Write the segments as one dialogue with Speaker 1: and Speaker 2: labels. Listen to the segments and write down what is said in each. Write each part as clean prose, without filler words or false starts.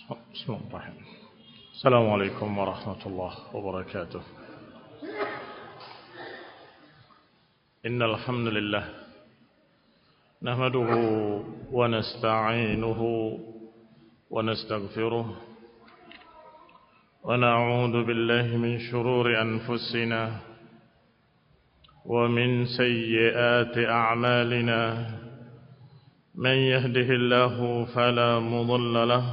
Speaker 1: بسم الله الرحمن الرحيم. السلام عليكم ورحمة الله وبركاته. إن الحمد لله نحمده ونستعينه ونستغفره ونعوذ بالله من شرور أنفسنا ومن سيئات أعمالنا. من يهده الله فلا مضل له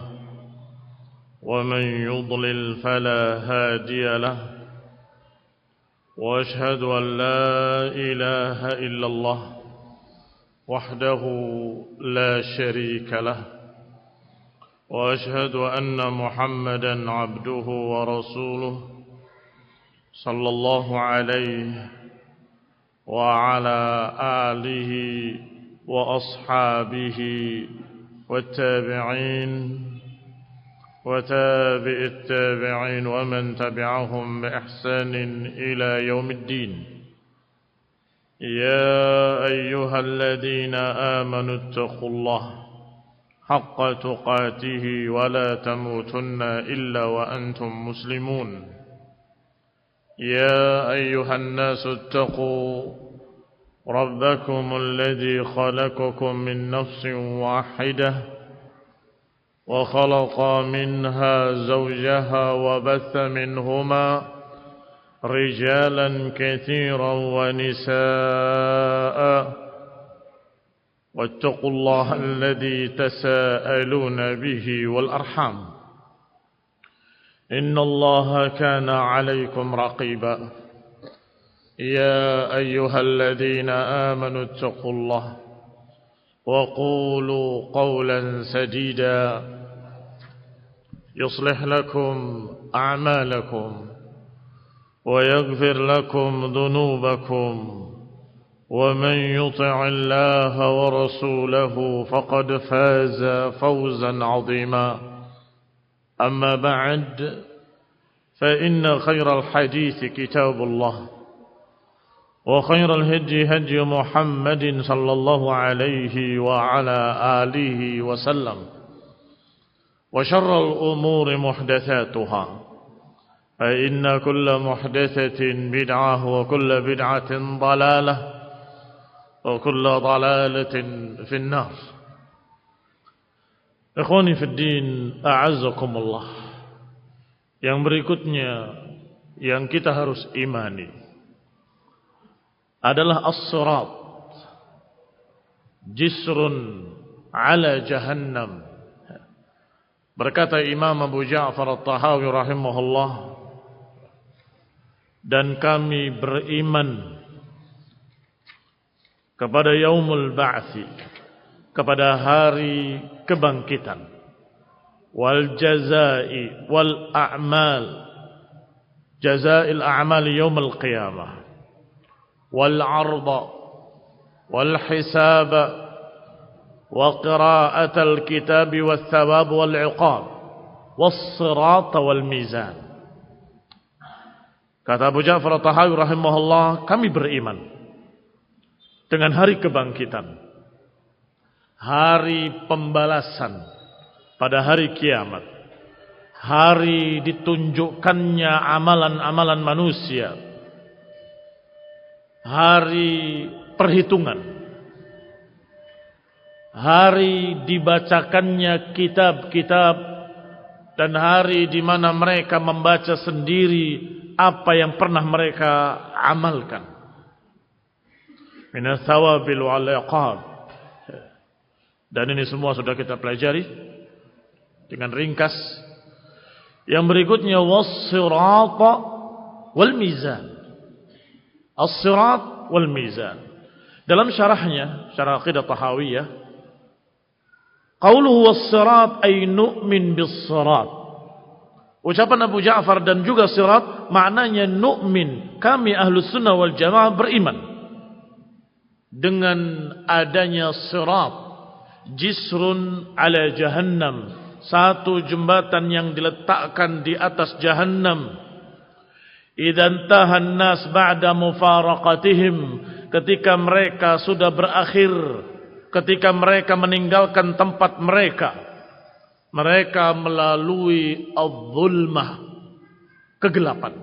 Speaker 1: ومن يضلل فلا هادي له، وأشهد أن لا إله إلا الله وحده لا شريك له، وأشهد أن محمدا عبده ورسوله صلى الله عليه وعلى آله وأصحابه والتابعين وتابع التابعين ومن تبعهم بإحسان إلى يوم الدين. يا أيها الذين آمنوا اتقوا الله حق تقاته ولا تموتن إلا وأنتم مسلمون. يا أيها الناس اتقوا ربكم الذي خلقكم من نفس واحدة وخلق منها زوجها وبث منهما رجالا كثيرا ونساء، واتقوا الله الذي تساءلون به والأرحام إن الله كان عليكم رقيبا. يا أيها الذين آمنوا اتقوا الله وقولوا قولا سديدا يصلح لكم أعمالكم ويغفر لكم ذنوبكم، ومن يطع الله ورسوله فقد فاز فوزا عظيما. أما بعد، فإن خير الحديث كتاب الله، وخير الهدي هدي محمد صلى الله عليه وعلى آله وسلم، وشر الأمور محدثاتها، فإن كل محدثة بدعة وكل بدعة ضلالة وكل ضلالة في النار. Ikhwani fi din, a'azzakumullah. Yang berikutnya yang kita harus imani adalah as-sirat, jisrun ala jahannam. Berkata Imam Abu Ja'far At-Tahawi rahimahullah, dan kami beriman kepada yaumul ba'thi, kepada hari kebangkitan, wal jazai wal a'mal, jazail a'mal yaumul qiyamah, wal 'arda wal hisab wa qira'atal kitab was thawab wal 'iqab was sirat wal mizan. Kata Abu Ja'far At-Tahawi rahimahullah, kami beriman dengan hari kebangkitan, hari pembalasan pada hari kiamat, hari ditunjukkannya amalan-amalan manusia, hari perhitungan, hari dibacakannya kitab-kitab, dan hari di mana mereka membaca sendiri apa yang pernah mereka amalkan minas thawabil wal iqab. Dan ini semua sudah kita pelajari dengan ringkas. Yang berikutnya was-sirat wal mizan. As-sirat wal mizan. Dalam syarahnya, syarah Aqidah Tahawiyah, qauluhu was-sirat ay nu'min bis-sirat. Ucapan Abu Ja'far dan juga sirat maknanya nu'min, kami Ahlus Sunnah wal Jamaah beriman dengan adanya sirat, jisrun ala jahannam, satu jembatan yang diletakkan di atas jahannam. Idzan tahan nas ba'da mufaraqatihim, ketika mereka sudah berakhir, ketika mereka meninggalkan tempat mereka, Mereka melalui al-zulmah, kegelapan.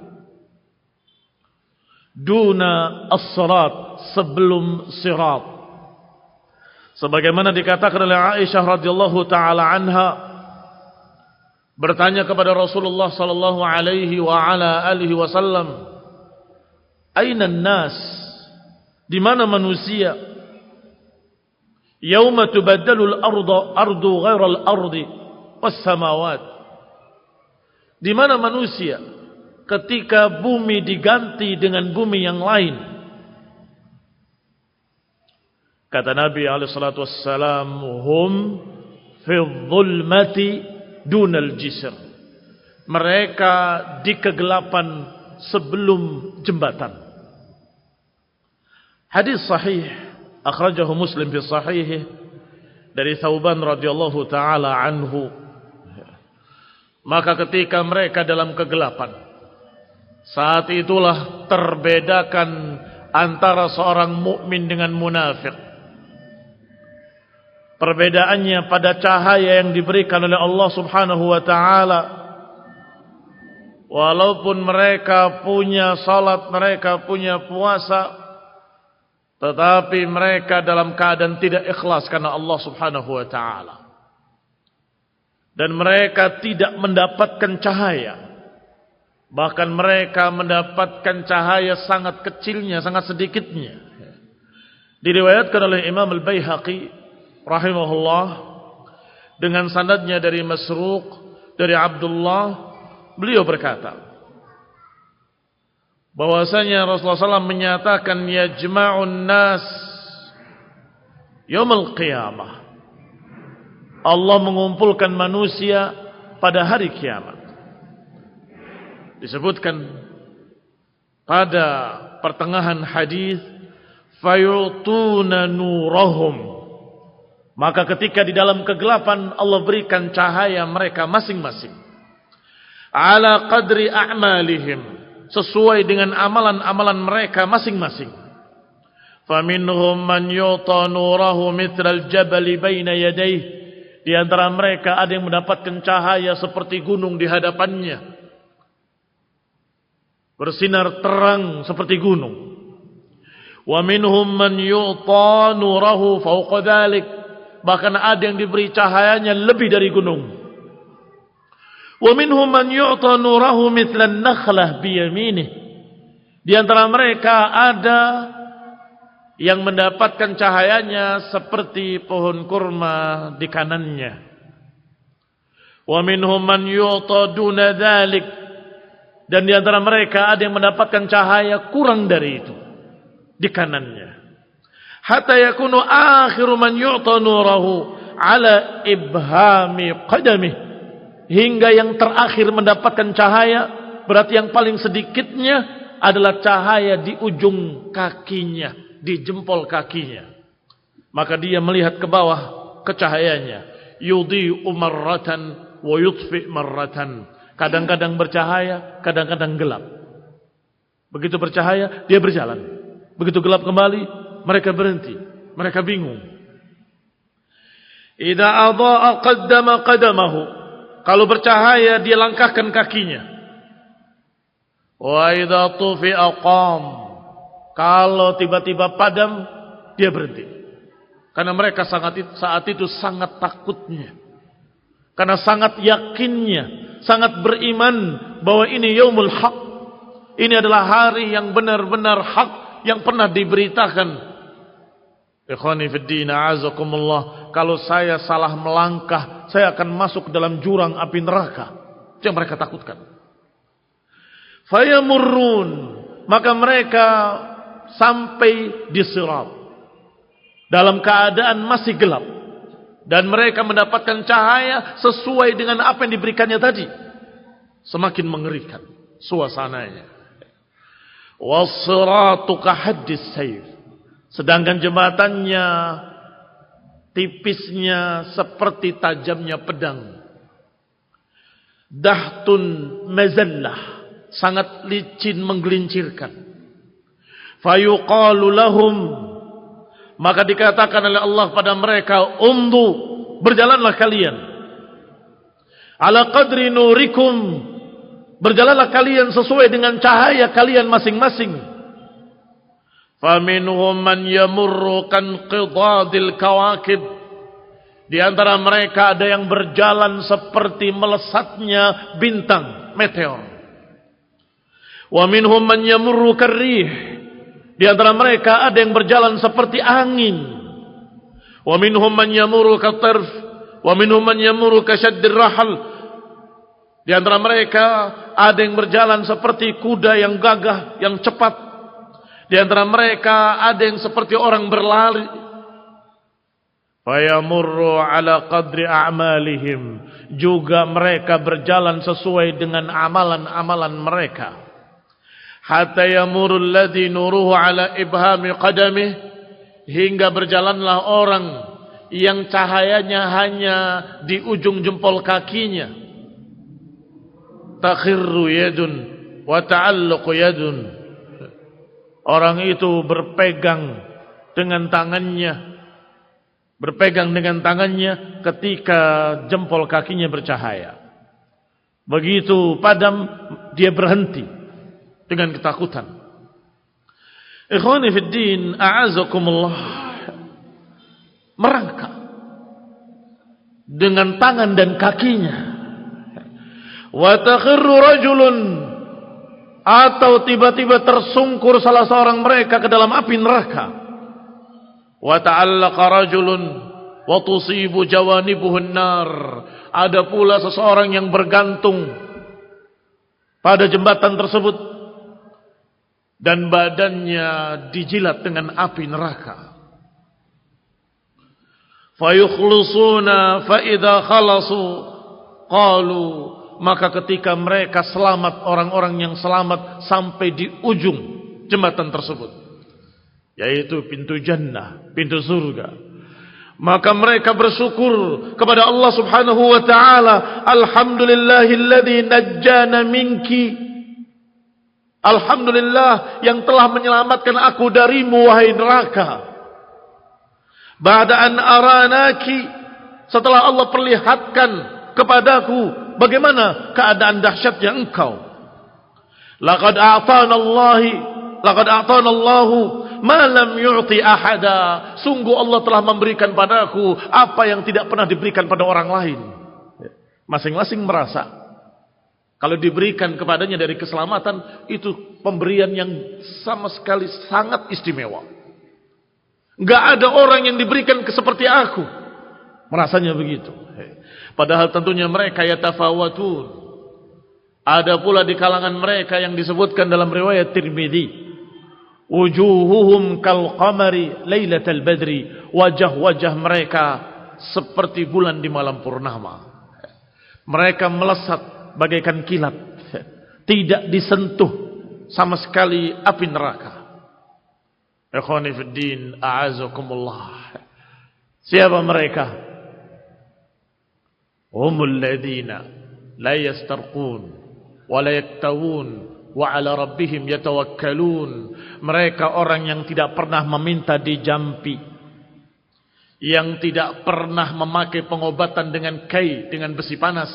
Speaker 1: Duna as-sirat, sebelum sirat. Sebagaimana dikatakan oleh Aisyah radhiyallahu taala anha, bertanya kepada Rasulullah sallallahu alaihi wa ala alihi wasallam, "Aina an-nas?" Di mana manusia? Yauma tubaddalu al-ardu ghairu al-ardi was-samawat. Di mana manusia ketika bumi diganti dengan bumi yang lain? Kata Nabi alaihi salatu wassalam, hum fi dhulmati dunal jisr. Mereka di kegelapan sebelum jembatan. Hadis sahih akhrajahu Muslim fi sahih dari Thauban radhiyallahu taala anhu. Maka ketika mereka dalam kegelapan, saat itulah terbedakan antara seorang mukmin dengan munafik. Perbedaannya pada cahaya yang diberikan oleh Allah Subhanahu wa taala. Walaupun mereka punya salat, mereka punya puasa, tetapi mereka dalam keadaan tidak ikhlas karena Allah Subhanahu wa taala. Dan mereka tidak mendapatkan cahaya. Bahkan mereka mendapatkan cahaya sangat kecilnya, sangat sedikitnya. Diriwayatkan oleh Imam Al-Baihaqi rahimahullah dengan sanadnya dari Masruq dari Abdullah, beliau berkata bahwasanya Rasulullah SAW menyatakan yajma'un nas yaumul qiyamah, Allah mengumpulkan manusia pada hari kiamat. Disebutkan pada pertengahan hadis, fayutuna nurahum. Maka ketika di dalam kegelapan Allah berikan cahaya mereka masing-masing. Ala qadri a'malihim, sesuai dengan amalan-amalan mereka masing-masing. Faminhum man yuta nurahu mithral jabali baina yadayhi. Di antara mereka ada yang mendapatkan cahaya seperti gunung di hadapannya. Bersinar terang seperti gunung. Wa minhum man yuta nurahu fawqa dhalik. Bahkan ada yang diberi cahayanya lebih dari gunung. Wa minhum man yu'ta nurahu mithlan nakhlah biyaminih. Di antara mereka ada yang mendapatkan cahayanya seperti pohon kurma di kanannya. Wa minhum man yu'ta duna dhalik. Dan di antara mereka ada yang mendapatkan cahaya kurang dari itu di kanannya. Hatta yakunu akhiru man yu'ta nurahu ala ibhami qadamih. Hingga yang terakhir mendapatkan cahaya, berarti yang paling sedikitnya adalah cahaya di ujung kakinya, di jempol kakinya. Maka dia melihat ke bawah ke cahayanya. Yudhi'u marratan wa yutfi marratan. Kadang-kadang bercahaya, kadang-kadang gelap. Begitu bercahaya, dia berjalan. Begitu gelap kembali, mereka berhenti, mereka bingung. Idza adha'a qaddama qadamahu. Kalau bercahaya dia langkahkan kakinya. Wa idza tufi'a qam. Kalau tiba-tiba padam dia berhenti. Karena mereka saat itu sangat takutnya. Karena sangat yakinnya, sangat beriman bahwa ini yaumul haq. Ini adalah hari yang benar-benar hak yang pernah diberitakan. Ikhwani fid din, a'azakumullah, kalau saya salah melangkah, saya akan masuk dalam jurang api neraka. Itu yang mereka takutkan. Fayamurrun, maka mereka sampai di sirat dalam keadaan masih gelap, dan mereka mendapatkan cahaya sesuai dengan apa yang diberikannya tadi. Semakin mengerikan suasananya. Was-siratu kahaddis sayf. Sedangkan jembatannya tipisnya seperti tajamnya pedang. Dahtun mazallah, sangat licin menggelincirkan. Fayuqalu lahum, maka dikatakan oleh Allah pada mereka, umdu, berjalanlah kalian. ala qadri nurikum, berjalanlah kalian sesuai dengan cahaya kalian masing-masing. Faminhum man yamurru kan qidadil kawakib, di antara mereka ada yang berjalan seperti melesatnya bintang meteor. Wa minhum man yamurru karrih, di antara mereka ada yang berjalan seperti angin. Wa minhum man yamurru katarf, wa minhum man yamurru kasyaddir rahal, di antara mereka ada yang berjalan seperti kuda yang gagah, yang cepat. Di antara mereka ada yang seperti orang berlari. Fayamurru ala qadri a'malihim, juga mereka berjalan sesuai dengan amalan-amalan mereka. Hatta yamurru alladhi nuruhu ala ibhami qadamih, hingga berjalanlah orang yang cahayanya hanya di ujung jempol kakinya. Takhirru yadun wa ta'alluqu yadun, orang itu berpegang dengan tangannya ketika jempol kakinya bercahaya. Begitu padam, dia berhenti dengan ketakutan. Ikhwani fid din, a'azakumullah, merangkak dengan tangan dan kakinya. Wa takhirru rajulun, atau tiba-tiba tersungkur salah seorang mereka ke dalam api neraka. Wa ta'allaqa rajulun wa tusibu jawanibuhun nar, ada pula seseorang yang bergantung pada jembatan tersebut dan badannya dijilat dengan api neraka. Fayukhlusuna fa idza khalasu qalu, maka ketika mereka selamat, orang-orang yang selamat sampai di ujung jembatan tersebut, yaitu pintu jannah, pintu surga, maka mereka bersyukur kepada Allah Subhanahu wa taala. Alhamdulillahilladzi najjana minki, alhamdulillah yang telah menyelamatkan aku darimu wahai neraka. Ba'da an aranaki, setelah Allah perlihatkan kepadaku bagaimana keadaan dahsyatnya engkau. Laqad a'tana Allahu ma lam yu'ti ahada, sungguh Allah telah memberikan padaku apa yang tidak pernah diberikan pada orang lain. Masing-masing merasa kalau diberikan kepadanya dari keselamatan itu pemberian yang sama sekali sangat istimewa. Enggak ada orang yang diberikan seperti aku, merasanya begitu. Padahal tentunya mereka yatafawatun. Ada pula di kalangan mereka yang disebutkan dalam riwayat Tirmidzi, wujuhuhum kal qamari lailatal badri, wajah-wajah mereka seperti bulan di malam purnama. Mereka melesat bagaikan kilat, tidak disentuh sama sekali api neraka. Ikhwani fid din, a'azakumullah. Siapa mereka? Humul ladina la yastarqun wa la yaktawun wa ala rabbihim yatawakkalun. Mereka orang yang tidak pernah meminta dijampi, yang tidak pernah memakai pengobatan dengan kai, dengan besi panas,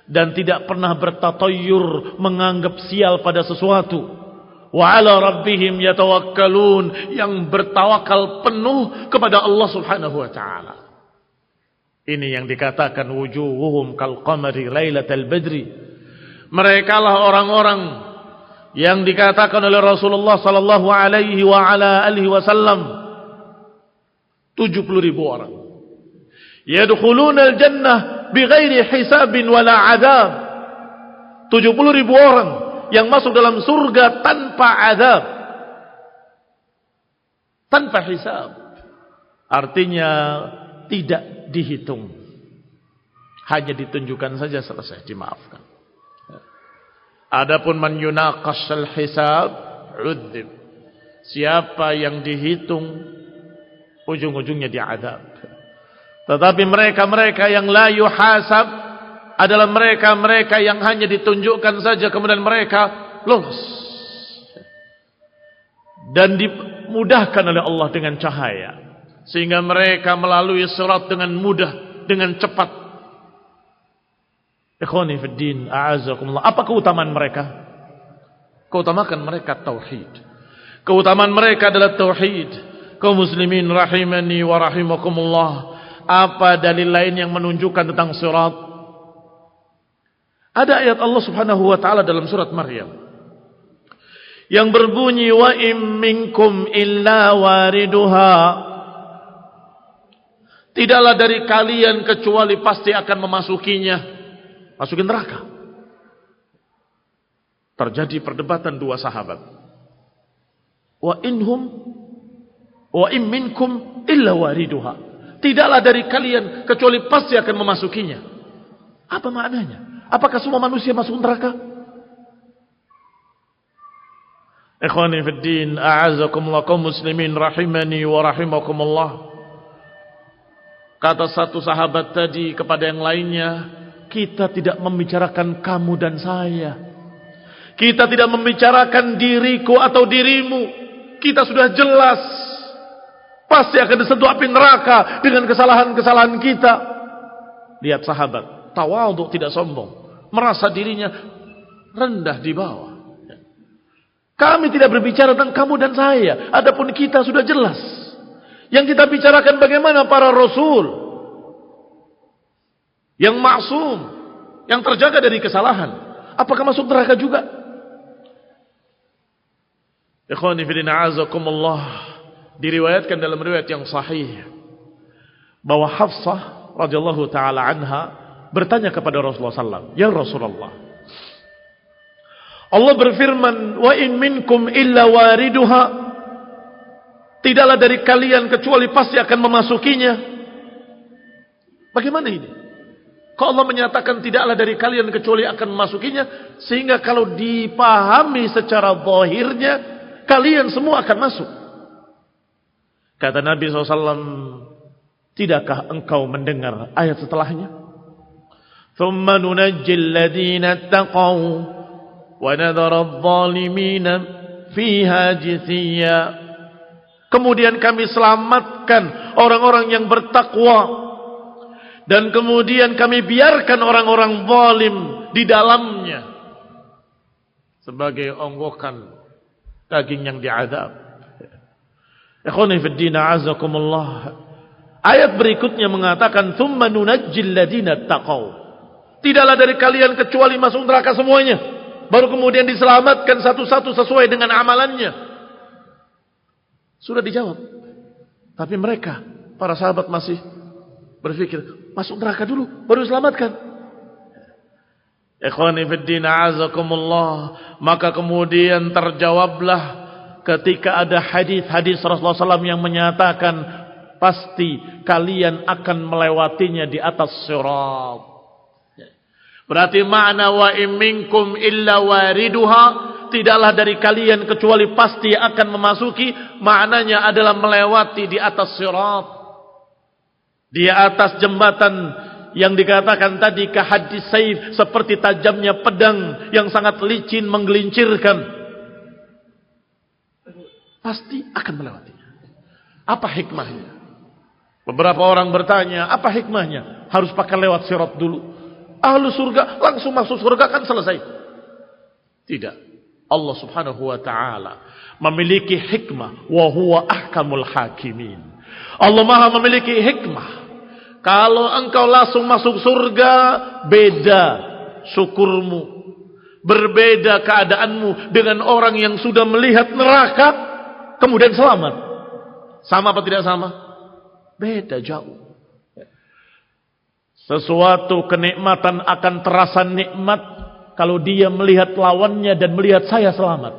Speaker 1: dan tidak pernah bertatayyur, menganggap sial pada sesuatu. Wa ala rabbihim yatawakkalun, yang bertawakal penuh kepada Allah Subhanahu wa taala. Ini yang dikatakan wujuhuhum kal qamari lailatal badri. Mereka lah orang-orang yang dikatakan oleh Rasulullah sallallahu alaihi wa ala alihi wasallam 70.000 orang. Yadkhuluna al-jannah bighairi hisabin wala adab. 70.000 orang yang masuk dalam surga tanpa azab, tanpa hisab. Artinya tidak dihitung, hanya ditunjukkan saja, selesai, dimaafkan. Adapun man yunaqashal hisab udzib, siapa yang dihitung ujung-ujungnya diadab. Tetapi mereka-mereka yang la yuhasab adalah mereka-mereka yang hanya ditunjukkan saja kemudian mereka lolos dan dimudahkan oleh Allah dengan cahaya, sehingga mereka melalui sirat dengan mudah, dengan cepat. Ikhwani fid din, a'azakumullah. Apa keutamaan mereka? Keutamaan mereka tauhid. Keutamaan mereka adalah tauhid. Kaum muslimin rahimani wa rahimakumullah. Apa dalil lain yang menunjukkan tentang sirat? Ada ayat Allah Subhanahu wa taala dalam surat Maryam yang berbunyi, wa im minkum illa wariduha. Tidaklah dari kalian kecuali pasti akan memasukinya. Masukin neraka. Terjadi perdebatan dua sahabat. Wa in minkum illa wariduha. Tidaklah dari kalian kecuali pasti akan memasukinya. Apa maknanya? Apakah semua manusia masuk neraka? Ikhwani fid din, a'azakumullah, kaum muslimin rahimani wa rahimakumullah. Kata satu sahabat tadi kepada yang lainnya, kita tidak membicarakan kamu dan saya. Kita tidak membicarakan diriku atau dirimu. Kita sudah jelas pasti akan disentuh api neraka dengan kesalahan-kesalahan kita. Lihat sahabat, tawadhu, tidak sombong, merasa dirinya rendah di bawah. Kami tidak berbicara tentang kamu dan saya. Adapun kita sudah jelas. Yang kita bicarakan bagaimana para rasul yang maksum, yang terjaga dari kesalahan, apakah masuk neraka juga? Ikhwani fillah, a'azakumullah, diriwayatkan dalam riwayat yang sahih bahwa Hafsah radhiyallahu taala anha bertanya kepada Rasulullah sallallahu, ya Rasulullah, Allah berfirman, wa in minkum illa wariduha. Tidaklah dari kalian kecuali pasti akan memasukinya. Bagaimana ini? Kok Allah menyatakan tidaklah dari kalian kecuali akan memasukinya, sehingga kalau dipahami secara zahirnya kalian semua akan masuk. Kata Nabi SAW, tidakkah engkau mendengar ayat setelahnya? Thumma nunajjil ladina taqaw wa nadhara adh-dhalimina fiha jithiya. Kemudian kami selamatkan orang-orang yang bertakwa, dan kemudian kami biarkan orang-orang zalim di dalamnya sebagai onggokan daging yang diazab. Ikhwani fid din, a'azakumullah. Ayat berikutnya mengatakan, tsumma nunajjil ladina taqaw. Tidaklah dari kalian kecuali masuk neraka semuanya, baru kemudian diselamatkan satu-satu sesuai dengan amalannya. Sudah dijawab. Tapi mereka, para sahabat masih berpikir, masuk neraka dulu baru selamatkan. Ikhwani fid din, a'azakumullah. Maka kemudian terjawablah ketika ada hadis-hadis Rasulullah SAW yang menyatakan pasti kalian akan melewatinya di atas sirat. Berarti makna wa in minkum illa wariduha, tidaklah dari kalian kecuali pasti akan memasuki, maknanya adalah melewati di atas sirat. Di atas jembatan yang dikatakan tadi kahadis saif, seperti tajamnya pedang yang sangat licin menggelincirkan, pasti akan melewatinya. Apa hikmahnya? Beberapa orang bertanya, apa hikmahnya harus pakai lewat sirat dulu? Ahlu surga langsung masuk surga kan selesai? Tidak. Allah Subhanahu wa taala memiliki hikmah, wa huwa ahkamul hakimin. Allah Maha memiliki hikmah. Kalau engkau langsung masuk surga, beda syukurmu, berbeda keadaanmu dengan orang yang sudah melihat neraka kemudian selamat. Sama apa tidak sama? Beda jauh. Sesuatu kenikmatan akan terasa nikmat kalau dia melihat lawannya dan melihat saya selamat.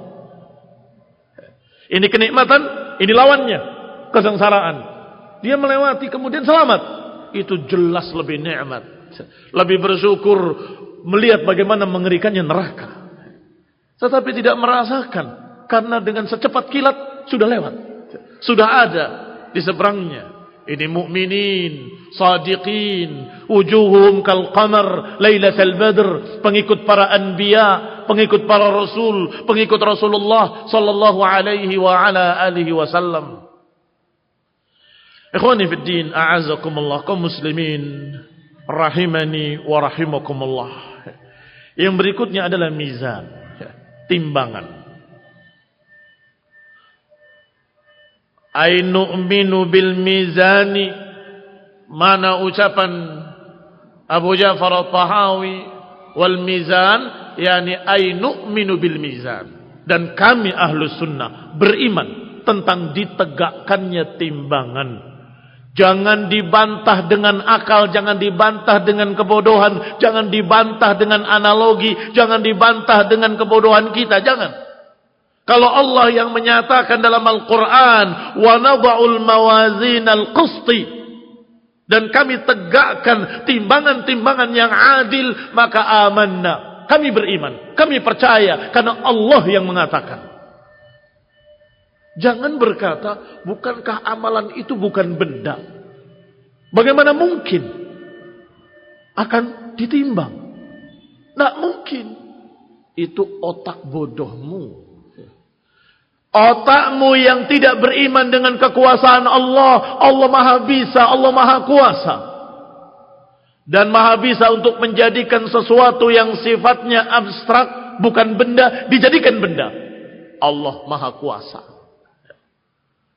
Speaker 1: Ini kenikmatan, ini lawannya, kesengsaraan. Dia melewati kemudian selamat. Itu jelas lebih nikmat. Lebih bersyukur melihat bagaimana mengerikannya neraka. Tetapi tidak merasakan, karena dengan secepat kilat sudah lewat, sudah ada di seberangnya. Ini mukminin, sadiqin, wujuhum kal qamar lailatal badr, pengikut para anbiya, pengikut para rasul, pengikut Rasulullah sallallahu alaihi wa ala alihi wasallam. Ikhwani fid din, a'azakumullah, kaum muslimin rahimani wa rahimakumullah. Yang berikutnya adalah mizan, timbangan. Ainu'minu bil mizani, mana ucapan Abu Ja'far al-Tahawi, wal mizan, yani ainu'minu bil mizan. Dan kami ahlus sunnah beriman tentang ditegakkannya timbangan. Jangan dibantah dengan akal, jangan dibantah dengan kebodohan, jangan dibantah dengan analogi, jangan dibantah dengan kebodohan kita, jangan. Kalau Allah yang menyatakan dalam Al-Quran, wa nadha'ul mawazinal qisti, dan kami tegakkan timbangan-timbangan yang adil, maka amanna, kami beriman, kami percaya, karena Allah yang mengatakan. Jangan berkata, bukankah amalan itu bukan benda? Bagaimana mungkin akan ditimbang? Tidak mungkin. Itu otak bodohmu. Otakmu yang tidak beriman dengan kekuasaan Allah. Allah maha bisa, Allah maha kuasa. Dan maha bisa untuk menjadikan sesuatu yang sifatnya abstrak, bukan benda, dijadikan benda. Allah maha kuasa.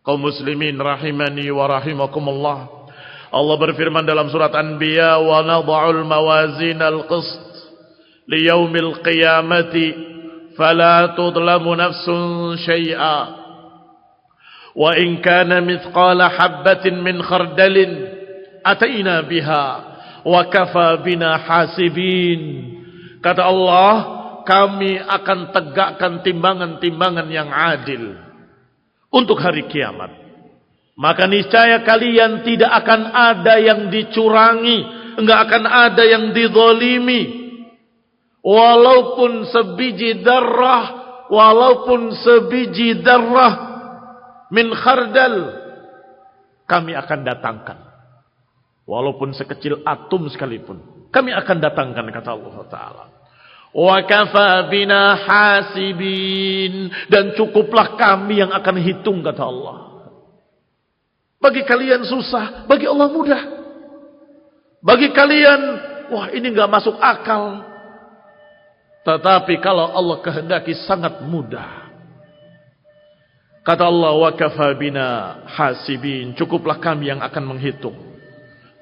Speaker 1: Kaum muslimin rahimani wa rahimakumullah. Allah berfirman dalam surat Anbiya, wa nadha'ul mawazinal qist liyaumil qiyamati fala tudlamu nafsun syai'a wa in kana mithqala habbatin min khardalin ataina biha wa kafa bina hasibin. Kata Allah, kami akan tegakkan timbangan-timbangan yang adil untuk hari kiamat. Maka niscaya kalian tidak akan ada yang dicurangi, enggak akan ada yang dizalimi. Walaupun sebiji darrah min khardal, kami akan datangkan. Walaupun sekecil atom sekalipun, kami akan datangkan, kata Allah Ta'ala. Wa kafa bina hasibin, dan cukuplah kami yang akan hitung, kata Allah. Bagi kalian susah, bagi Allah mudah. Bagi kalian, wah ini enggak masuk akal. Tetapi kalau Allah kehendaki sangat mudah. Kata Allah, wa kafa bina hasibin, cukuplah kami yang akan menghitung.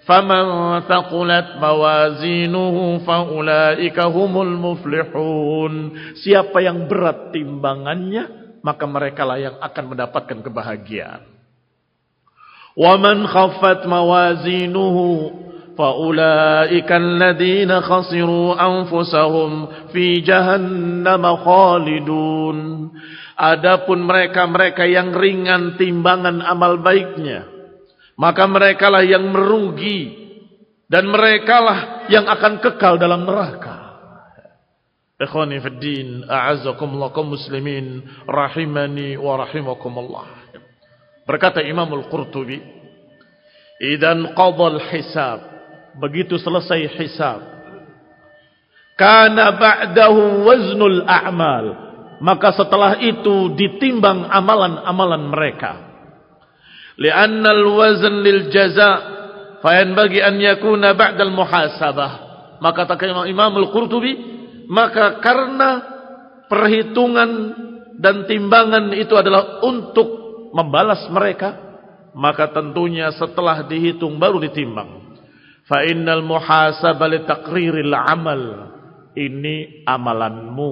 Speaker 1: Faman thaqulat mawazinuhu faulaika humul muflihun. Siapa yang berat timbangannya, maka merekalah yang akan mendapatkan kebahagiaan. Wa man khaffat mawazinuhu faulaika alladziina khasiru anfusahum fi jahannam khalidun. Adapun mereka-mereka yang ringan timbangan amal baiknya, maka merekalah yang merugi, dan merekalah yang akan kekal dalam neraka. Ikhwani fid din, a'azzakumullah, kaum muslimin rahimani wa rahimakumullah. Berkata Imam Al-Qurtubi, idan qadal hisab, begitu selesai hisab, kana ba'dahu waznul a'mal, maka setelah itu ditimbang amalan-amalan mereka. Li'anna al-wazn lil jaza' fa yanbaghi an yakuna ba'da al-muhasabah. Maka kata Imam Al-Qurtubi, maka karena perhitungan dan timbangan itu adalah untuk membalas mereka, maka tentunya setelah dihitung baru ditimbang. Fa innal muhasabah li taqriril amal. Ini amalanmu,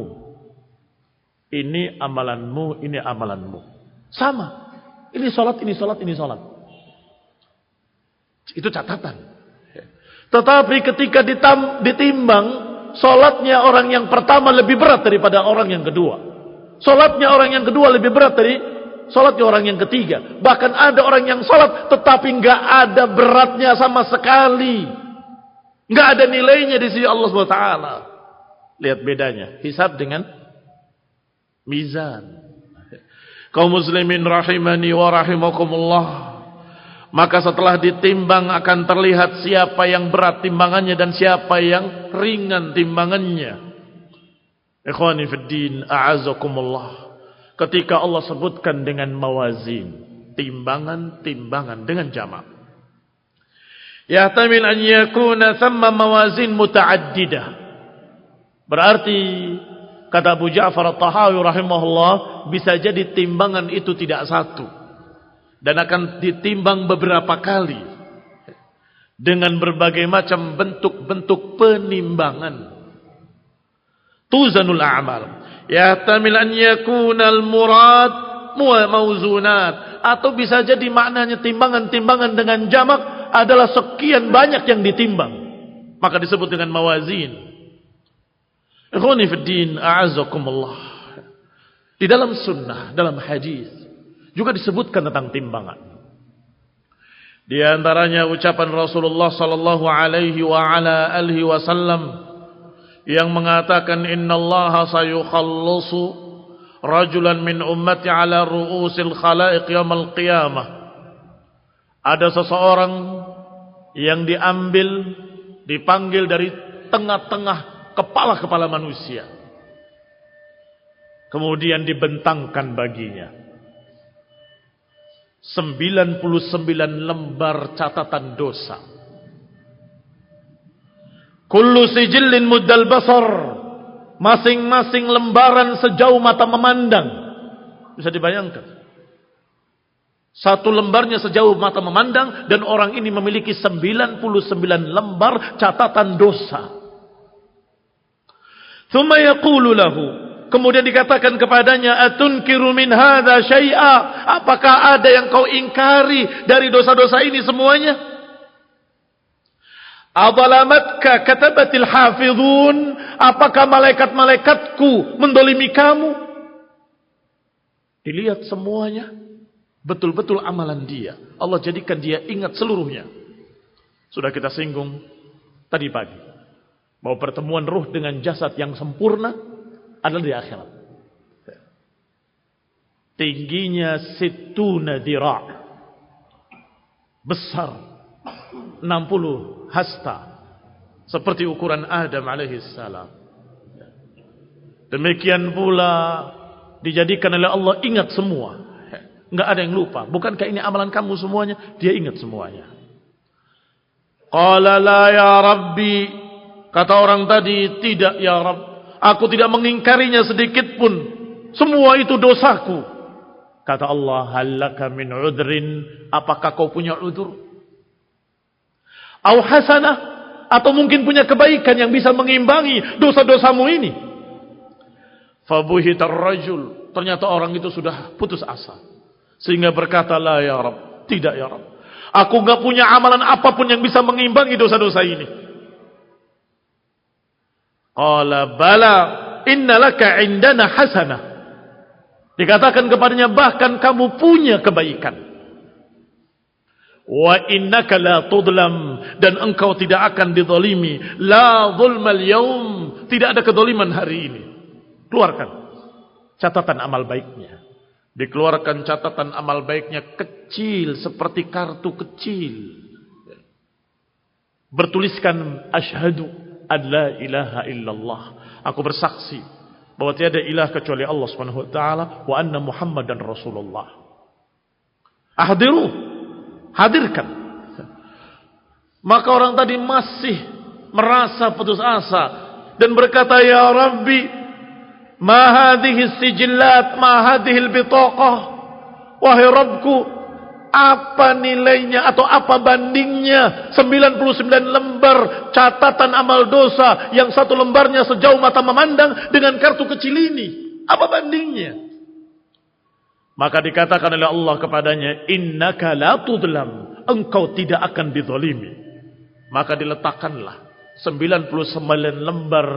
Speaker 1: ini amalanmu, ini amalanmu. Sama. Ini salat, ini salat, ini salat. Itu catatan. Tetapi ketika ditimbang, salatnya orang yang pertama lebih berat daripada orang yang kedua. Salatnya orang yang kedua lebih berat dari salatnya orang yang ketiga. Bahkan ada orang yang salat tetapi enggak ada beratnya sama sekali. Enggak ada nilainya di sisi Allah Subhanahu wa taala. Lihat bedanya, hisab dengan mizan. Kaum muslimin rahimani wa rahimakumullah. Maka setelah ditimbang akan terlihat siapa yang berat timbangannya dan siapa yang ringan timbangannya. Ikhwani fid din, a'azzakumullah. Ketika Allah sebutkan dengan mawazin, timbangan-timbangan dengan jamak, Yahtamil an yakuna thamma mawazin muta'addidah. Berarti kata Abu Ja'far At-Tahawi rahimahullah, bisa jadi timbangan itu tidak satu dan akan ditimbang beberapa kali dengan berbagai macam bentuk-bentuk penimbangan. Tuzanul a'mal. Yahtamil an yakuna al-murad mawzunat, atau bisa jadi maknanya timbangan-timbangan dengan jamak adalah sekian banyak yang ditimbang, maka disebut dengan mawazin. Ikhwani fid din, a'azzakumullah. Di dalam sunnah, dalam hadis juga disebutkan tentang timbangan. Di antaranya ucapan Rasulullah sallallahu alaihi wa ala alihi wasallam yang mengatakan, innallaha sayukhallisu rajulan min ummati ala ru'usil khalaiq yaumil qiyamah. Ada seseorang yang dipanggil dari tengah-tengah kepala-kepala manusia, kemudian dibentangkan baginya 99 lembar catatan dosa. Kullu sijillin muddal basar, masing-masing lembaran sejauh mata memandang. Bisa dibayangkan, satu lembarnya sejauh mata memandang, dan orang ini memiliki 99 lembar catatan dosa. Thumma yaqulu lahu, kemudian dikatakan kepadanya, atunkiru min hadza syai'a, apakah ada yang kau ingkari dari dosa-dosa ini semuanya? Adalamatka katabatil hafizun, apakah malaikat-malaikatku mendolimi kamu? Dilihat semuanya, betul-betul amalan dia, Allah jadikan dia ingat seluruhnya. Sudah kita singgung tadi pagi bahwa pertemuan ruh dengan jasad yang sempurna adalah di akhirat. Tingginya situna dira', besar 60 hasta, seperti ukuran Adam alaihi salam. Demikian pula dijadikan oleh Allah ingat semua, enggak ada yang lupa. Bukankah ini amalan kamu semuanya? Dia ingat semuanya. Qala la ya Rabbi, kata orang tadi, tidak ya Rabb, aku tidak mengingkarinya sedikit pun, semua itu dosaku. Kata Allah, hallaka min udrin, apakah kau punya udur? Au hasanah, atau mungkin punya kebaikan yang bisa mengimbangi dosa-dosamu ini? Fabuhitar rajul, ternyata orang itu sudah putus asa, sehingga berkata, la ya Rabb, tidak ya Rabb, aku enggak punya amalan apapun yang bisa mengimbangi dosa-dosa ini. Qala bala innalaka indana hasanah, dikatakan kepadanya, bahkan kamu punya kebaikan. Wa innaka la tudlam, dan engkau tidak akan dizalimi. La zulmal yaum, tidak ada kezaliman hari ini. Keluarkan catatan amal baiknya. Dikeluarkan catatan amal baiknya, kecil seperti kartu kecil, bertuliskan asyhadu an la ilaha illallah, aku bersaksi bahwa tiada ilah kecuali Allah Subhanahu wa taala, wa anna Muhammadan Rasulullah. Ahdiru, hadirkan. Maka orang tadi masih merasa putus asa dan berkata, ya Rabbi, ma hadhihi sijillat, ma hadhihi albitaqah, wahai Rabbku, apa nilainya atau apa bandingnya 99 lembar catatan amal dosa yang satu lembarnya sejauh mata memandang dengan kartu kecil ini? Apa bandingnya? Maka dikatakan oleh Allah kepadanya, innaka la tudlam, engkau tidak akan dizalimi. Maka diletakkanlah 99 lembar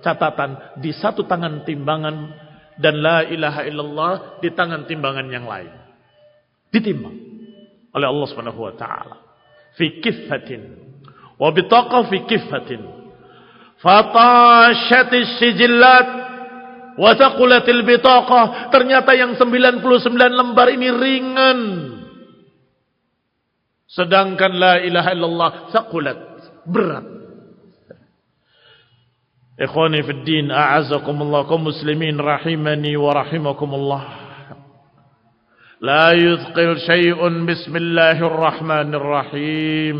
Speaker 1: catatan di satu tangan timbangan, dan la ilaha illallah di tangan timbangan yang lain. Ditimbang oleh Allah Subhanahu wa taala fi kiffatin wa bitaqa fi kiffatin, fatashatis sijillat wa thaqulatil bitaqah. Ternyata yang 99 lembar ini ringan, sedangkan la ilaha illallah thaqulat, berat. Ikhwani fid din, a'azzakumullah, kaum muslimin rahimani wa rahimakumullah. لا يثقل شيء بسم الله الرحمن الرحيم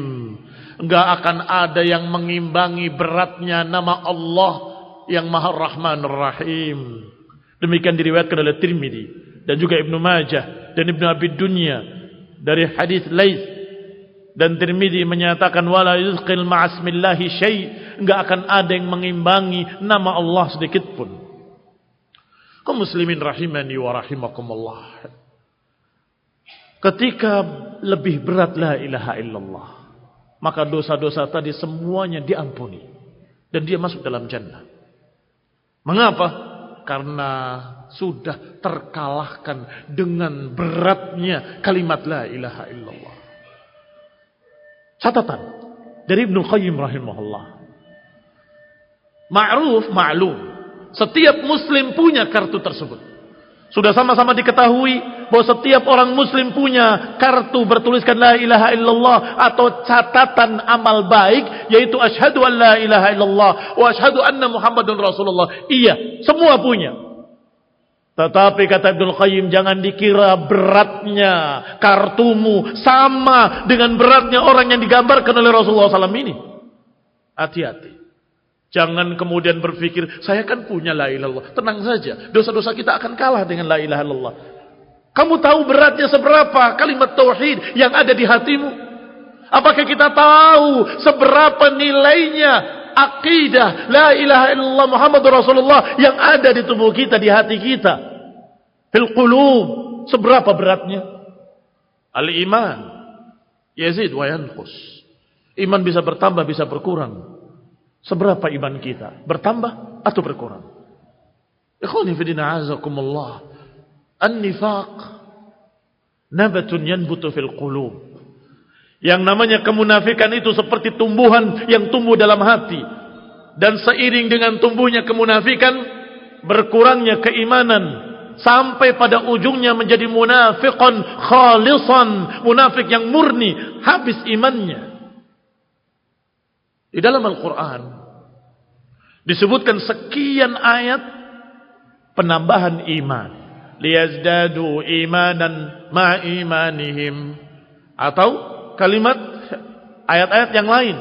Speaker 1: Enggak akan ada yang mengimbangi beratnya nama Allah yang Maha Rahman Rahim. Demikian diriwayatkan oleh Tirmidzi dan juga Ibnu Majah dan Ibnu Abi Dunya dari hadis Laits, dan Tirmidzi menyatakan wala yuzqil ma'asmillahi syai', enggak akan ada yang mengimbangi nama Allah sedikit pun. Kaum muslimin rahimani wa rahimakumullah. Ketika lebih berat la ilaha illallah, maka dosa-dosa tadi semuanya diampuni dan dia masuk dalam jannah. Mengapa? Karena sudah terkalahkan dengan beratnya kalimat la ilaha illallah. Catatan dari Ibnu Qayyim rahimahullah. Ma'ruf ma'lum, setiap muslim punya kartu tersebut. Sudah sama-sama diketahui bahwa setiap orang muslim punya kartu bertuliskan la ilaha illallah atau catatan amal baik, yaitu asyhadu an la ilaha illallah wa asyhadu anna Muhammadun Rasulullah. Iya, semua punya. Tetapi kata Ibnu Qayyim, jangan dikira beratnya kartumu sama dengan beratnya orang yang digambarkan oleh Rasulullah SAW ini. Hati-hati. Jangan kemudian berpikir, saya kan punya la ilaha illallah. Tenang saja, dosa-dosa kita akan kalah dengan la ilaha illallah. Kamu tahu beratnya seberapa kalimat tauhid yang ada di hatimu? Apakah kita tahu seberapa nilainya akidah la ilaha illallah Muhammadur Rasulullah yang ada di tubuh kita, di hati kita? Fil qulub, seberapa beratnya? Al-iman yazid wa yanqus. Iman bisa bertambah, bisa berkurang. Seberapa iman kita? Bertambah atau berkurang? Ikhwani fi din a'azakumullah. An-nifaq nabatun yanbutu fil qulub. Yang namanya kemunafikan itu seperti tumbuhan yang tumbuh dalam hati. Dan seiring dengan tumbuhnya kemunafikan, berkurangnya keimanan, sampai pada ujungnya menjadi munafiqan khalisan, munafik yang murni, habis imannya. Di dalam Al-Quran disebutkan sekian ayat penambahan iman. Liyazdadu imanan ma'imanihim. Atau kalimat ayat-ayat yang lain.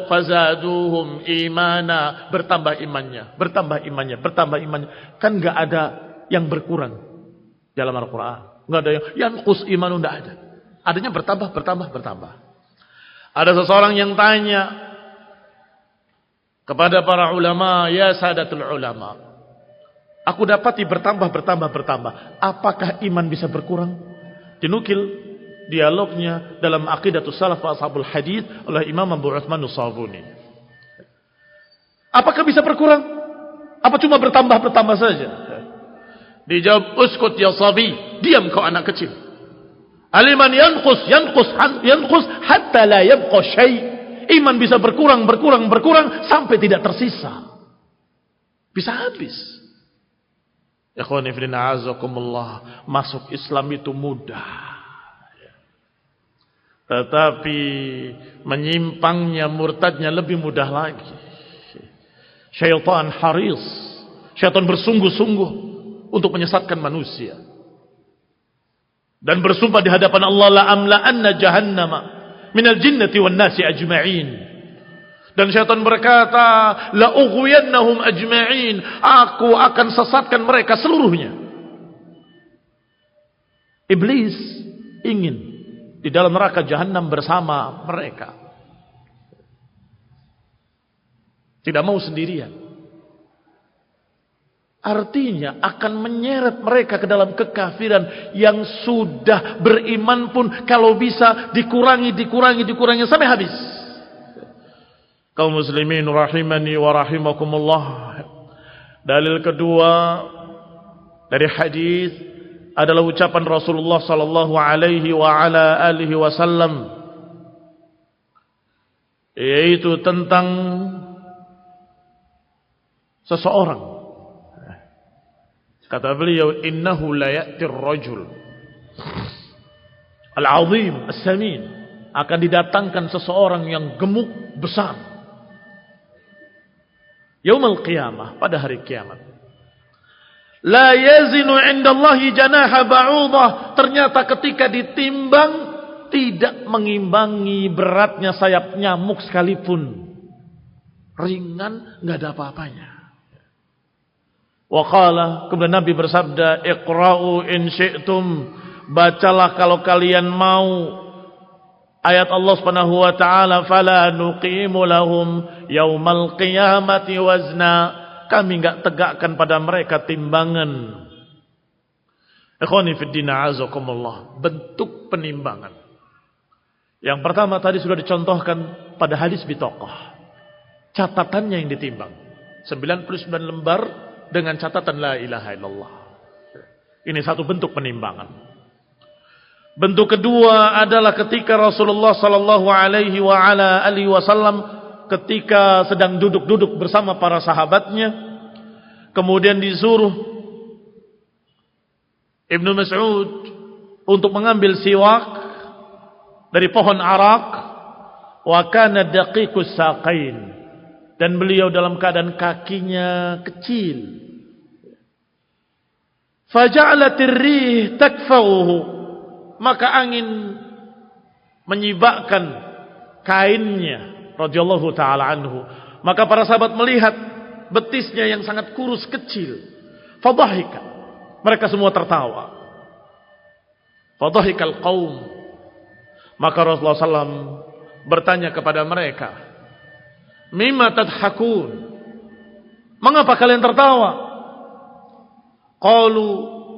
Speaker 1: Fazaduhum imana. Bertambah imannya. Bertambah imannya. Bertambah imannya. Kan gak ada yang berkurang dalam Al-Quran. Gak ada yang yanqus imanu, gak ada. Adanya bertambah, bertambah, bertambah. Ada seseorang yang tanya kepada para ulama, ya sadatul ulama, aku dapati bertambah, bertambah, bertambah. Apakah iman bisa berkurang? Dinukil dialognya dalam Aqidatus Salaf wa Ashabul Hadits oleh Imam Abu Utsman As-Sabuni. Apakah bisa berkurang? Apa cuma bertambah, bertambah saja? Dijawab, uskut ya sabi, diam kau anak kecil. Aliman yanqus hatta la yabqa syai'. Iman bisa berkurang, berkurang, berkurang sampai tidak tersisa. Bisa habis. Ikhwani fillah azakumullah, masuk Islam itu mudah. Tetapi menyimpangnya, murtadnya lebih mudah lagi. Syaitan haris. Syaitan bersungguh-sungguh untuk menyesatkan manusia. Dan bersumpah di hadapan Allah, la amla'anna jahannama minal jinnati wan nasi ajma'in. Dan syaitan berkata, la ughwiyannahum ajma'in, aku akan sesatkan mereka seluruhnya. Iblis ingin di dalam neraka jahanam bersama mereka. Tidak mau sendirian. Artinya akan menyeret mereka ke dalam kekafiran yang sudah beriman pun kalau bisa dikurangi sampai habis. Kaum muslimin rahimani wa rahimakumullah. Dalil kedua dari hadis adalah ucapan Rasulullah sallallahu alaihi wa ala alihi wasallam, yaitu tentang seseorang. Kata beliau, innahu la ya'tir rajul al-azim as-samin, akan didatangkan seseorang yang gemuk besar yaumul qiyamah, pada hari kiamat. La yazinu indallahi janaha ba'udah, ternyata ketika ditimbang tidak mengimbangi beratnya sayap nyamuk sekalipun. Ringan, nggak ada apa-apanya. Wa qala, kemudian Nabi bersabda, "Iqra'u in syi'tum." Bacalah kalau kalian mau. Ayat Allah Subhanahu wa taala, "Fala nuqimu lahum yaumal qiyamati wazna." Kami enggak tegakkan pada mereka timbangan. Ikhwani fid din, a'azakumullah. Bentuk penimbangan. Yang pertama tadi sudah dicontohkan pada hadis bitaqah. Catatannya yang ditimbang. 99 lembar dengan catatan la ilaha illallah. Ini satu bentuk penimbangan. Bentuk kedua adalah ketika Rasulullah sallallahu alaihi wasallam ketika sedang duduk-duduk bersama para sahabatnya, kemudian disuruh Ibnu Mas'ud untuk mengambil siwak dari pohon arak, wa kana daqiqus saqain, dan beliau dalam keadaan kakinya kecil. Faja'alatir rih takfauhu, maka angin menyibakkan kainnya radhiyallahu taala anhu. Maka para sahabat melihat betisnya yang sangat kurus kecil. Fadhahika, mereka semua tertawa. Fadhahikal qaum, maka Rasulullah SAW bertanya kepada mereka, "Mimma tadhakun?" Mengapa kalian tertawa? Qalu,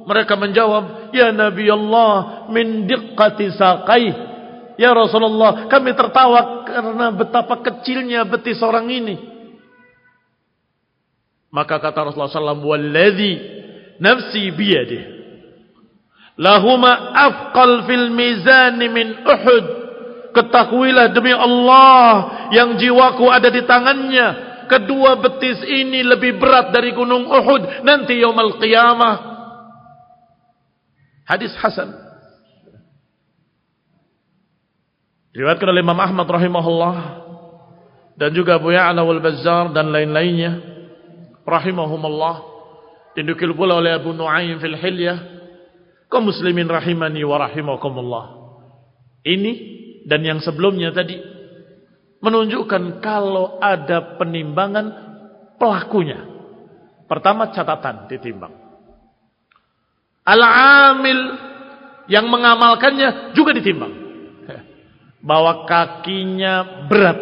Speaker 1: mereka menjawab, "Ya Nabi Allah, min diqqati saqai." Ya Rasulullah, kami tertawa karena betapa kecilnya betis orang ini. Maka kata Rasulullah SAW, "Walladzi nafsi biyadih, lahuma afqal fil mizan min Uhud." Ketahuilah demi Allah yang jiwaku ada di tangannya, kedua betis ini lebih berat dari gunung Uhud nanti yaumul qiyamah. Hadis hasan. Diriwayatkan oleh Imam Ahmad rahimahullah dan juga Abu Ya'la wal Bazzar dan lain-lainnya rahimahumullah. Dinukil pula oleh Abu Nu'aim fil Hilyah. Kaum muslimin rahimani wa rahimakumullah. Ini dan yang sebelumnya tadi menunjukkan kalau ada penimbangan pelakunya. Pertama, catatan ditimbang. Al-amil yang mengamalkannya juga ditimbang. Bahwa kakinya berat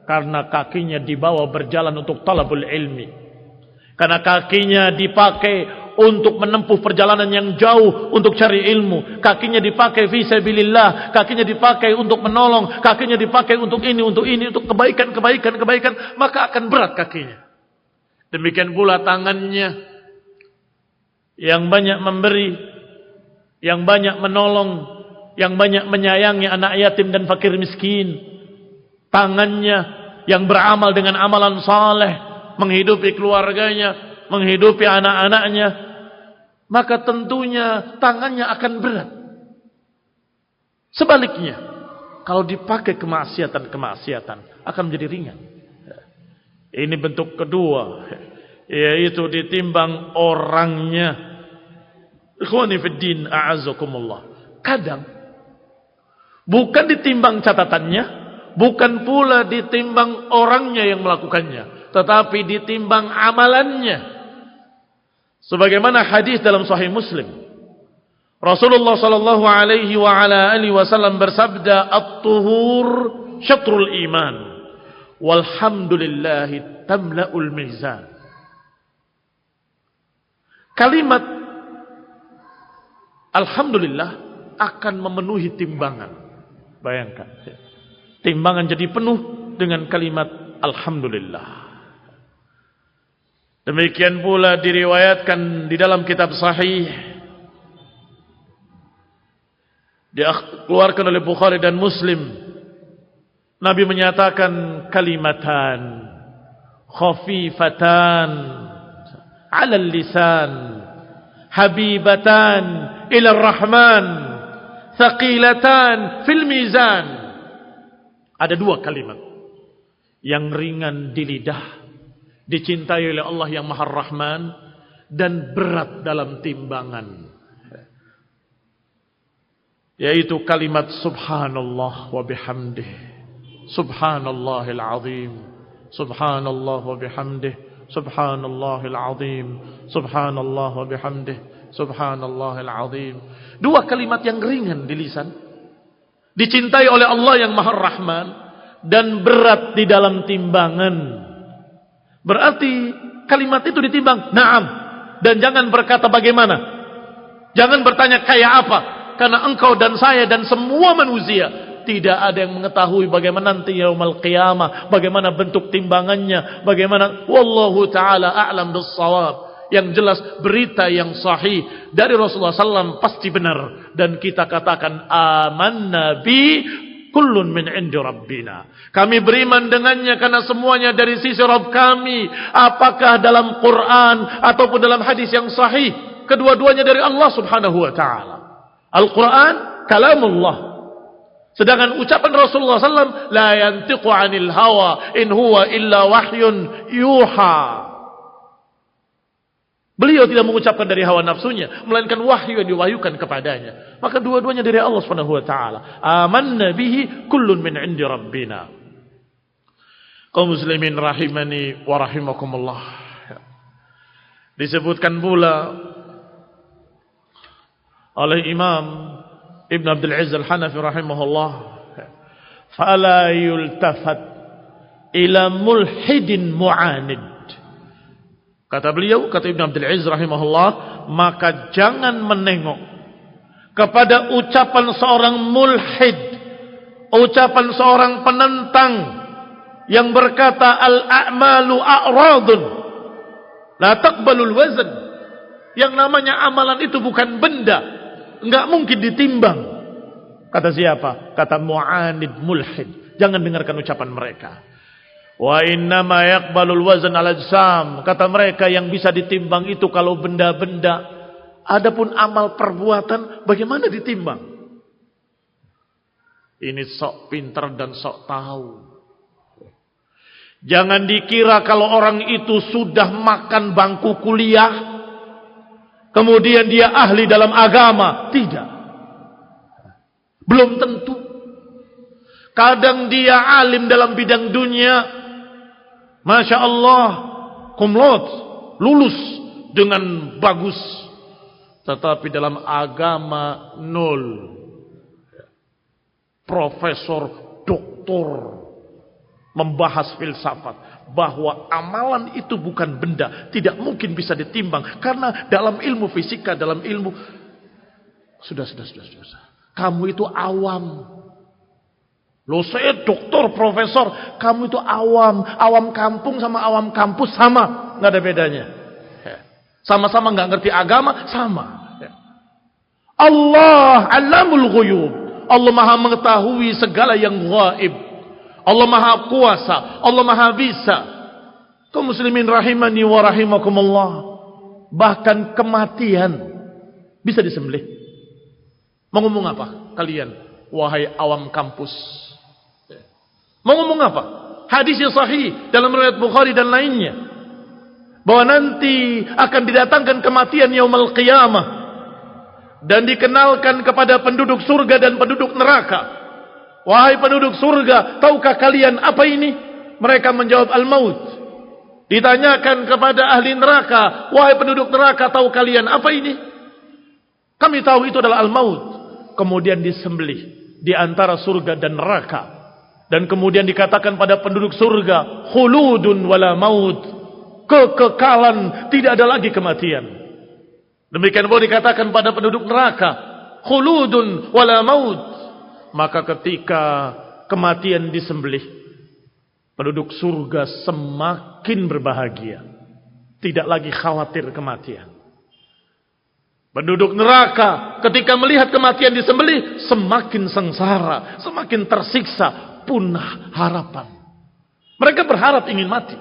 Speaker 1: karena kakinya dibawa berjalan untuk talabul ilmi. Karena kakinya dipakai untuk menempuh perjalanan yang jauh untuk cari ilmu. Kakinya dipakai fi sabilillah, kakinya dipakai untuk menolong, kakinya dipakai untuk ini, untuk kebaikan, maka akan berat kakinya. Demikian pula tangannya yang banyak memberi, yang banyak menolong, yang banyak menyayangi anak yatim dan fakir miskin. Tangannya yang beramal dengan amalan saleh, menghidupi keluarganya, menghidupi anak-anaknya, maka tentunya tangannya akan berat. Sebaliknya, kalau dipakai kemaksiatan akan menjadi ringan. Ini bentuk kedua, yaitu ditimbang orangnya. Ikhwani fid din, a'azzakumullah. Kadang bukan ditimbang catatannya, bukan pula ditimbang orangnya yang melakukannya, tetapi ditimbang amalannya. Sebagaimana hadis dalam Sahih Muslim, Rasulullah sallallahu alaihi wasallam bersabda, "At-tuhur syatrul iman, walhamdulillahi tamla'ul mizan." Kalimat alhamdulillah akan memenuhi timbangan. Bayangkan, timbangan jadi penuh dengan kalimat alhamdulillah. Demikian pula diriwayatkan di dalam kitab sahih, dikeluarkan oleh Bukhari dan Muslim, Nabi menyatakan kalimatan khafifatan 'alal lisan, habibatan ila rahman, thaqilatan fil mizan. Ada dua kalimat yang ringan di lidah, dicintai oleh Allah yang Maha Rahman, dan berat dalam timbangan. yaitu kalimat subhanallah wa bihamdih, subhanallahil azim, subhanallah wa bihamdih, subhanallahil azim, subhanallah wa bihamdih, subhanallahil azim. Dua kalimat yang ringan di lisan, dicintai oleh Allah yang Maha Rahman, dan berat di dalam timbangan. Berarti kalimat itu ditimbang, na'am. Dan jangan berkata bagaimana, jangan bertanya kayak apa, karena engkau dan saya dan semua manusia tidak ada yang mengetahui bagaimana nanti yaumul qiyamah, bagaimana bentuk timbangannya, bagaimana, wallahu ta'ala a'lam bis-shawab. Yang jelas berita yang sahih dari Rasulullah SAW pasti benar, dan kita katakan amanna bi kullun min indi rabbina. Kami beriman dengannya karena semuanya dari sisi Rabb kami. Apakah dalam Quran ataupun dalam hadis yang sahih, kedua-duanya dari Allah Subhanahu wa taala. Al-Quran kalamullah. Sedangkan ucapan Rasulullah SAW, la yantiqu 'anil hawa in huwa illa wahyun yuha. Beliau tidak mengucapkan dari hawa nafsunya, melainkan wahyu yang diwahyukan kepadanya. Maka dua-duanya dari Allah Subhanahu wa taala. Amanna bihi kullun min 'indi rabbina. Kaum muslimin rahimani wa rahimakumullah. Disebutkan pula oleh Imam Ibn Abdul Aziz Al-Hanafi rahimahullah, fala yultafat ila mulhidin mu'anid. Kata beliau, kata Ibn Abdul Aziz rahimahullah, maka jangan menengok kepada ucapan seorang mulhid, ucapan seorang penentang yang berkata al-a'malu a'radun la taqbalul wazn. Yang namanya amalan itu bukan benda, enggak mungkin ditimbang. Kata siapa? Kata mu'anid mulhid. Jangan dengarkan ucapan mereka. Wa innama yaqbalul wazn al-ajsam. Kata mereka yang bisa ditimbang itu kalau benda-benda. Adapun amal perbuatan bagaimana ditimbang? Ini sok pintar dan sok tahu. Jangan dikira kalau orang itu sudah makan bangku kuliah, kemudian dia ahli dalam agama. Tidak. Belum tentu. Kadang dia alim dalam bidang dunia, Masya Allah, cum laude, lulus dengan bagus. Tetapi dalam agama nol. Profesor, doktor, membahas filsafat. Bahwa amalan itu bukan benda. Tidak mungkin bisa ditimbang. Karena dalam ilmu fisika, dalam ilmu... Sudah. Kamu itu awam. Loh, saya doktor, profesor, kamu itu awam. Awam kampung sama awam kampus sama, nggak ada bedanya. Sama-sama nggak ngerti agama, sama. Allah alamul ghuyub. Allah maha mengetahui segala yang gaib. Allah maha kuasa, Allah maha bisa. Kaum muslimin rahimani wa rahimakumullah. Bahkan kematian bisa disembelih. Mau ngomong apa kalian, wahai awam kampus? Mau ngomong apa? Hadis yang sahih dalam riwayat Bukhari dan lainnya, bahwa nanti akan didatangkan kematian yaumul qiyamah dan dikenalkan kepada penduduk surga dan penduduk neraka. Wahai penduduk surga, tahukah kalian apa ini? Mereka menjawab al-maut. Ditanyakan kepada ahli neraka, wahai penduduk neraka, tahu kalian apa ini? Kami tahu itu adalah al-maut. Kemudian disembelih di antara surga dan neraka. Dan kemudian dikatakan pada penduduk surga, khuludun wala maut, kekekalan, tidak ada lagi kematian. Demikian pula dikatakan pada penduduk neraka, khuludun wala maut. Maka ketika kematian disembelih, penduduk surga semakin berbahagia, tidak lagi khawatir kematian. Penduduk neraka ketika melihat kematian disembelih, semakin sengsara, semakin tersiksa, punah harapan. Mereka berharap ingin mati.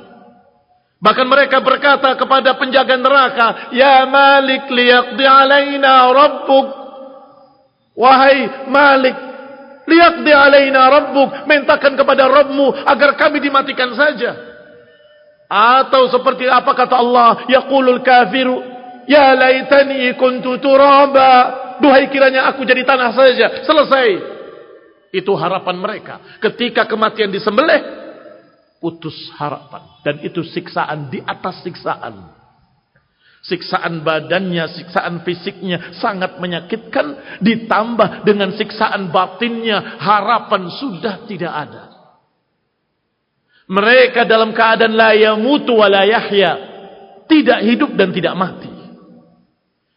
Speaker 1: Bahkan mereka berkata kepada penjaga neraka, ya Malik liyaqdi alaina rabbuk. Wahai Malik, liyaqdi alaina rabbuk, mintakan kepada Rabbmu agar kami dimatikan saja. Atau seperti apa kata Allah, yaqulul kafiru, ya laitani kuntu turaba. duhai kiranya aku jadi tanah saja, selesai. Itu harapan mereka. Ketika kematian disembelih, putus harapan. Dan itu siksaan di atas siksaan. Siksaan badannya, siksaan fisiknya sangat menyakitkan. Ditambah dengan siksaan batinnya, harapan sudah tidak ada. Mereka dalam keadaan la yamutu wa la yahya, tidak hidup dan tidak mati.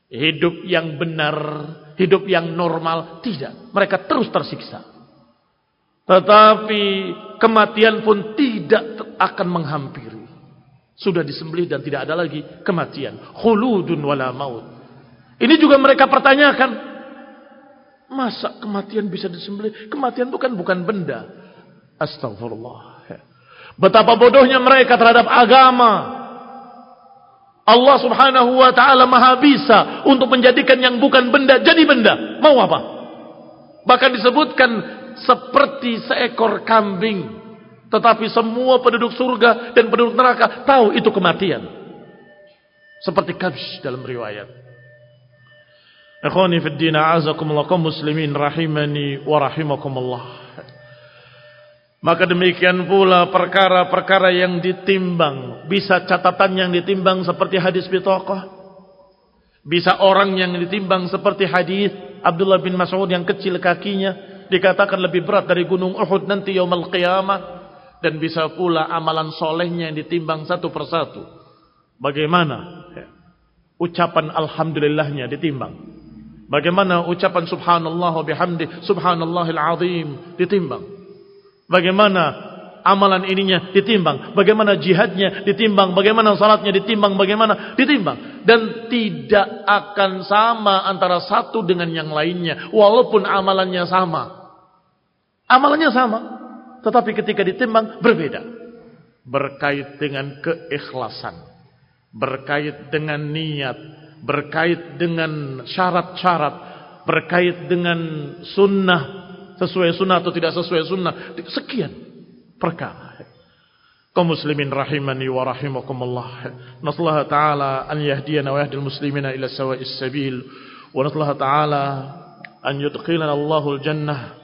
Speaker 1: Hidup yang benar, hidup yang normal, tidak. Mereka terus tersiksa. Tetapi kematian pun tidak akan menghampiri. Sudah disembelih dan tidak ada lagi kematian. Khuludun wala maut. Ini juga mereka pertanyakan. Masa kematian bisa disembelih? Kematian itu kan bukan benda. Astagfirullah. Betapa bodohnya mereka terhadap agama. Allah subhanahu wa ta'ala maha bisa untuk menjadikan yang bukan benda jadi benda. Mau apa? Bahkan disebutkan seperti seekor kambing. Tetapi semua penduduk surga dan penduduk neraka tahu itu kematian. Seperti kabsh dalam riwayat. Ikhwani fid din, a'azakumullah, kaum muslimin rahimani wa rahimakumullah. Maka demikian pula perkara-perkara yang ditimbang. Bisa catatan yang ditimbang seperti hadis bitaqah. Bisa orang yang ditimbang seperti hadis Abdullah bin Mas'ud yang kecil kakinya. Dikatakan lebih berat dari gunung Uhud nanti yaumul qiyamah. Dan bisa pula amalan solehnya yang ditimbang satu persatu. Bagaimana ucapan alhamdulillahnya ditimbang. Bagaimana ucapan subhanallah wa bihamdi subhanallahil azim ditimbang. Bagaimana amalan ininya ditimbang. Bagaimana jihadnya ditimbang. Bagaimana salatnya ditimbang. Bagaimana ditimbang. Dan tidak akan sama antara satu dengan yang lainnya. Walaupun amalannya sama. Amalannya sama. Tetapi ketika ditimbang berbeda. Berkait dengan keikhlasan. Berkait dengan niat. Berkait dengan syarat-syarat. Berkait dengan sunnah. Sesuai sunnah atau tidak sesuai sunnah. Sekian perkara. Kaum muslimin rahimani wa rahimakumullah. Nasallahu ta'ala an yahdiyana wa yahdil muslimina ila sawa'is sabil. Wa nasallahu ta'ala an yudkhilana Allahul jannah.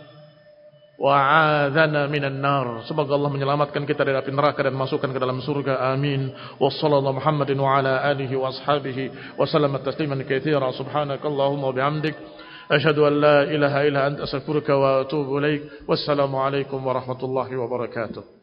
Speaker 1: Wa'adhana minan nar. Semoga Allah menyelamatkan kita dari api neraka dan masukkan ke dalam surga. Amin. Wassallallahu Muhammadin wa ala alihi wa ashabihi wa sallama tasliman katsira. Subhanakallahumma wa bihamdik asyhadu an la ilaha illa anta astaghfiruka wa atubu ilaik. Wassalamu alaikum warahmatullahi wabarakatuh.